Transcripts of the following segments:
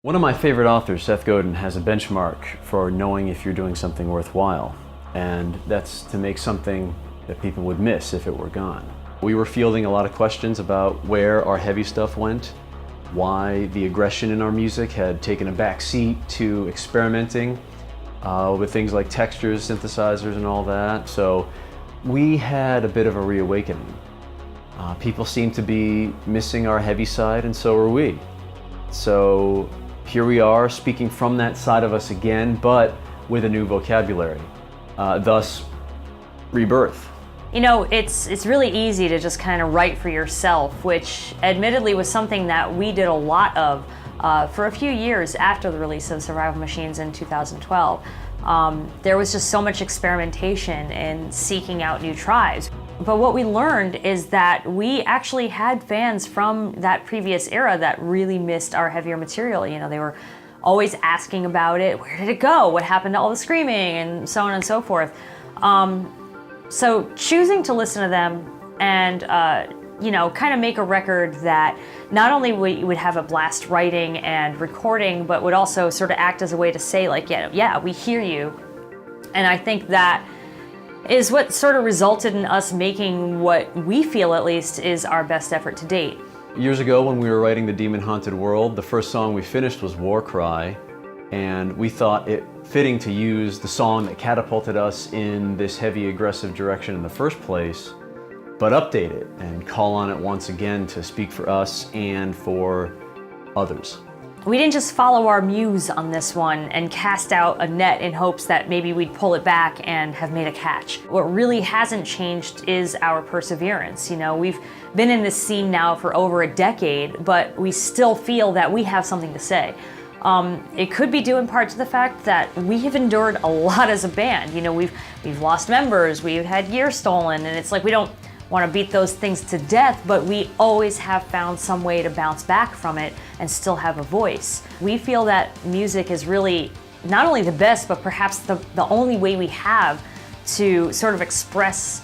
One of my favorite authors, Seth Godin, has a benchmark for knowing if you're doing something worthwhile, and that's to make something that people would miss if it were gone. We were fielding a lot of questions about where our heavy stuff went, why the aggression in our music had taken a back seat to experimenting with things like textures, synthesizers, and all that. So we had a bit of a reawakening. People seemed to be missing our heavy side, and so were we. So here we are, speaking from that side of us again, but with a new vocabulary. Thus, Rebirth. You know, it's really easy to just kind of write for yourself, which admittedly was something that we did a lot of for a few years after the release of Survival Machines in 2012. There was just so much experimentation and seeking out new tribes. But what we learned is that we actually had fans from that previous era that really missed our heavier material. You know, they were always asking about it. Where did it go? What happened to all the screaming? And so on and so forth. So choosing to listen to them and, you know, kind of make a record that not only would have a blast writing and recording, but would also sort of act as a way to say, like, yeah, we hear you. And I think that is what sort of resulted in us making what we feel, at least, is our best effort to date. Years ago, when we were writing The Demon Haunted World, the first song we finished was War Cry, and we thought it fitting to use the song that catapulted us in this heavy, aggressive direction in the first place, but update it and call on it once again to speak for us and for others. We didn't just follow our muse on this one and cast out a net in hopes that maybe we'd pull it back and have made a catch. What really hasn't changed is our perseverance. You know, we've been in this scene now for over a decade, but we still feel that we have something to say. It could be due in part to the fact that we have endured a lot as a band. You know, we've lost members, we've had years stolen, and it's like we don't want to beat those things to death, but we always have found some way to bounce back from it and still have a voice. We feel that music is really not only the best, but perhaps the only way we have to sort of express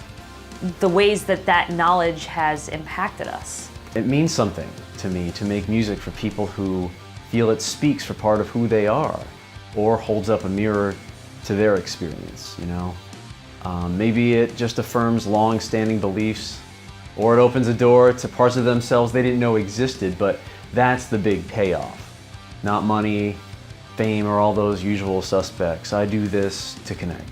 the ways that knowledge has impacted us. It means something to me to make music for people who feel it speaks for part of who they are, or holds up a mirror to their experience, you know? Maybe it just affirms long-standing beliefs, or it opens a door to parts of themselves they didn't know existed, but that's the big payoff. Not money, fame, or all those usual suspects. I do this to connect.